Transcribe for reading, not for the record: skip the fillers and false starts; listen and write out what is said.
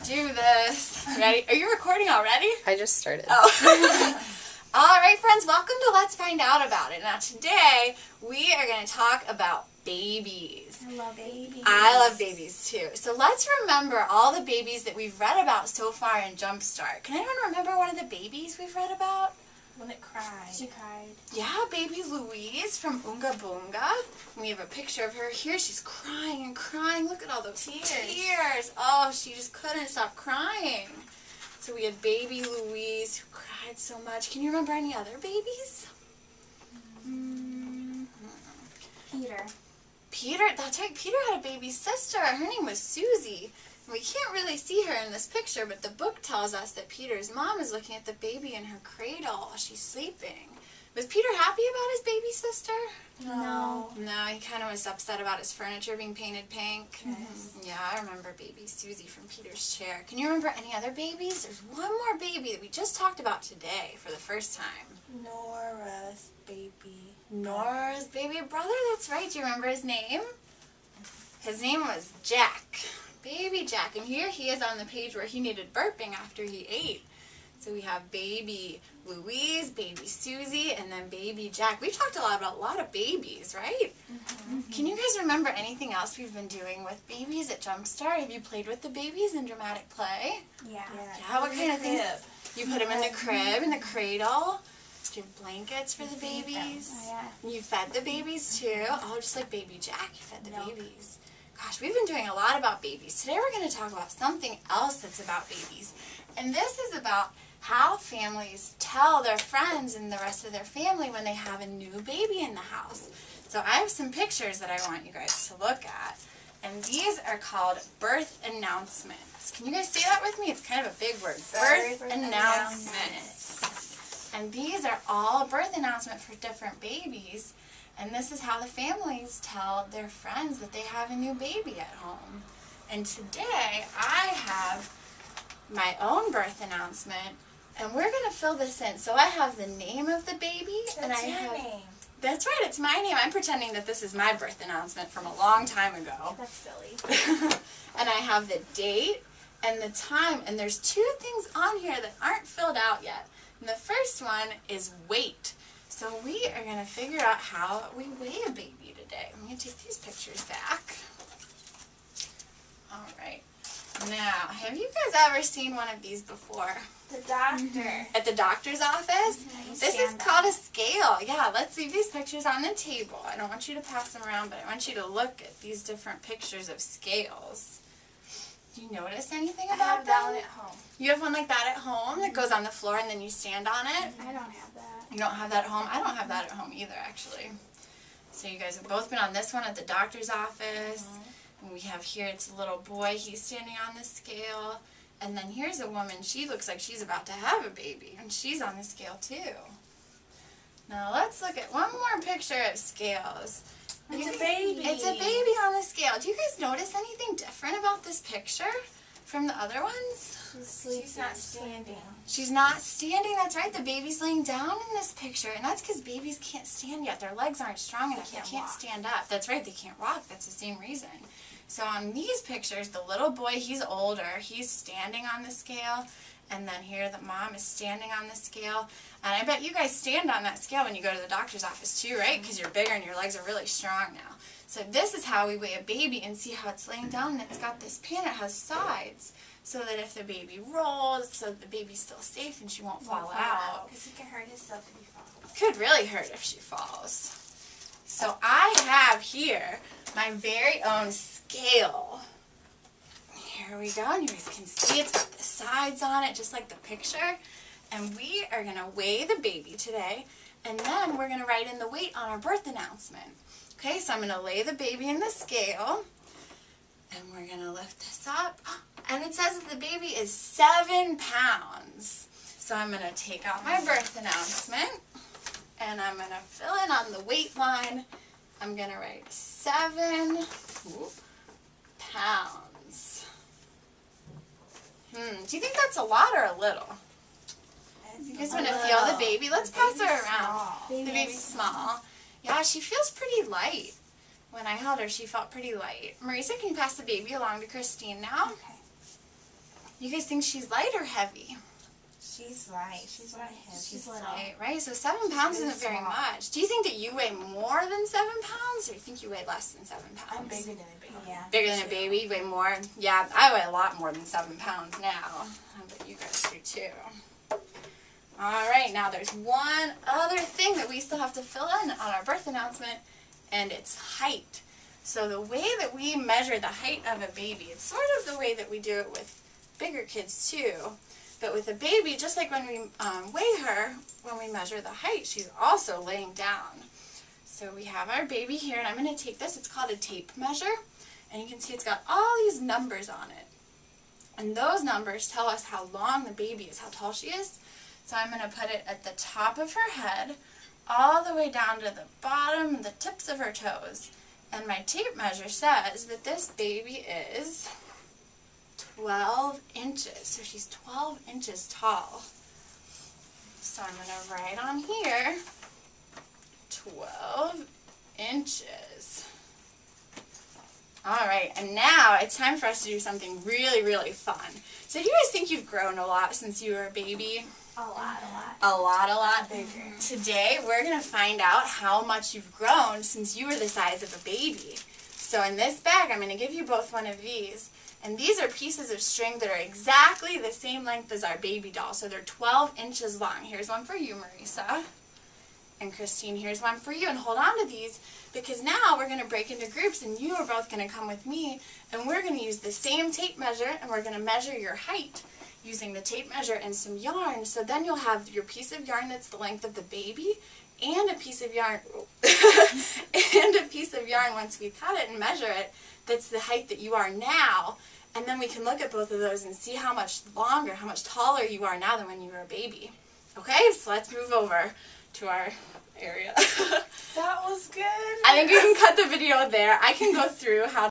do this. Ready? Are you recording already? I just started. Oh. All right, friends, welcome to Let's Find Out About It. Now, today, we are going to talk about babies. I love babies. I love babies, too. So let's remember all the babies that we've read about so far in Jumpstart. Can anyone remember one of the babies we've read about? One that cried. She cried. Yeah, baby Louise from Oonga Boonga. We have a picture of her here. She's crying and crying. Look at all those tears. Oh, she just couldn't stop crying. So we had baby Louise who cried so much. Can you remember any other babies? Peter. Peter, that's right. Peter had a baby sister. Her name was Susie. We can't really see her in this picture, but the book tells us that Peter's mom is looking at the baby in her cradle while she's sleeping. Was Peter happy about his baby sister? No. No, he kind of was upset about his furniture being painted pink. Yes. Yeah, I remember baby Susie from Peter's chair. Can you remember any other babies? There's one more baby that we just talked about today for the first time. Nora's baby. Nora's baby brother, that's right. Do you remember his name? His name was Jack. Baby Jack. And here he is on the page where he needed burping after he ate. So we have baby Louise, baby Susie, and then baby Jack. We've talked a lot of babies, right? Mm-hmm. Can you guys remember anything else we've been doing with babies at Jumpstart? Have you played with the babies in dramatic play? Yeah. Yeah, what kind of things? You put them in the crib, in the cradle. Do you have blankets for the babies? Oh, yeah. And you fed the babies too? Oh, just like baby Jack, you fed the babies. Gosh, we've been doing a lot about babies. Today we're going to talk about something else that's about babies. And this is about how families tell their friends and the rest of their family when they have a new baby in the house. So I have some pictures that I want you guys to look at. And these are called birth announcements. Can you guys say that with me? It's kind of a big word. Birth announcements. And these are all a birth announcement for different babies. And this is how the families tell their friends that they have a new baby at home. And today I have my own birth announcement, and we're going to fill this in. So I have the name of the baby. That's your name. That's right, it's my name. I'm pretending that this is my birth announcement from a long time ago. That's silly. And I have the date and the time, and there's two things on here that aren't filled out yet. And the first one is weight. So we are going to figure out how we weigh a baby today. I'm going to take these pictures back. All right. Now, have you guys ever seen one of these before? The doctor. At the doctor's office? This is called a scale. Yeah, let's leave these pictures on the table. I don't want you to pass them around, but I want you to look at these different pictures of scales. Do you notice anything about I have them? that one at home. You have one like that at home that goes on the floor and then you stand on it? I don't have that. You don't have that at home? I don't have that at home either, actually. So you guys have both been on this one at the doctor's office. And we have here, it's a little boy. He's standing on the scale. And then here's a woman. She looks like she's about to have a baby. And she's on the scale, too. Now, let's look at one more picture of scales. It's a baby. It's a baby on the scale. Do you guys notice anything different about this picture from the other ones? She's not standing. She's not standing, that's right. The baby's laying down in this picture. And that's because babies can't stand yet. Their legs aren't strong enough. They can't stand up. That's right, they can't walk. That's the same reason. So on these pictures, the little boy, he's older. He's standing on the scale. And then here the mom is standing on the scale. And I bet you guys stand on that scale when you go to the doctor's office too, right? Because you're bigger and your legs are really strong now. So this is how we weigh a baby, and see how it's laying down, and it's got this pin. It has sides, so that if the baby rolls, so the baby's still safe and she won't fall out. Because he can hurt himself if he falls. Could really hurt if she falls. So I have here my very own scale. Here we go, and you guys can see it's got the sides on it, just like the picture. And we are going to weigh the baby today, and then we're going to write in the weight on our birth announcement. Okay, so I'm going to lay the baby in the scale, and we're going to lift this up. And it says that the baby is 7 pounds. So I'm going to take out my birth announcement, and I'm going to fill in on the weight line. I'm going to write 7 pounds. Do you think that's a lot or a little? You guys want to feel the baby? Let's pass her around. The baby's small. Yeah, she feels pretty light. When I held her, she felt pretty light. Marisa, can you pass the baby along to Christine now? Okay. You guys think she's light or heavy? She's light. She's light heavy. She's light, right? So 7 pounds isn't very much. Do you think that you weigh more than 7 pounds, or do you think you weigh less than 7 pounds? I'm bigger than a baby. Yeah. Bigger than a baby? You weigh more? Yeah, I weigh a lot more than 7 pounds now. I bet you guys do too. Alright, now there's one other thing that we still have to fill in on our birth announcement, and it's height. So the way that we measure the height of a baby, it's sort of the way that we do it with bigger kids too. But with a baby, just like when we weigh her, when we measure the height, she's also laying down. So we have our baby here, and I'm going to take this. It's called a tape measure. And you can see it's got all these numbers on it. And those numbers tell us how long the baby is, how tall she is. So I'm going to put it at the top of her head, all the way down to the bottom, the tips of her toes. And my tape measure says that this baby is 12 inches. So she's 12 inches tall. So I'm going to write on here 12 inches. Alright, and now it's time for us to do something really, really fun. So do you guys think you've grown a lot since you were a baby? A lot. A lot. Bigger. Today we're going to find out how much you've grown since you were the size of a baby. So in this bag, I'm going to give you both one of these. And these are pieces of string that are exactly the same length as our baby doll. So they're 12 inches long. Here's one for you, Marisa. And Christine, here's one for you. And hold on to these, because now we're going to break into groups, and you are both going to come with me, and we're going to use the same tape measure, and we're going to measure your height using the tape measure and some yarn. So then you'll have your piece of yarn that's the length of the baby, and a piece of yarn, and a piece of yarn once we cut it and measure it, that's the height that you are now. And then we can look at both of those and see how much longer, how much taller you are now than when you were a baby. Okay, so let's move over to our area. That was good. I think we can cut the video there. I can go through how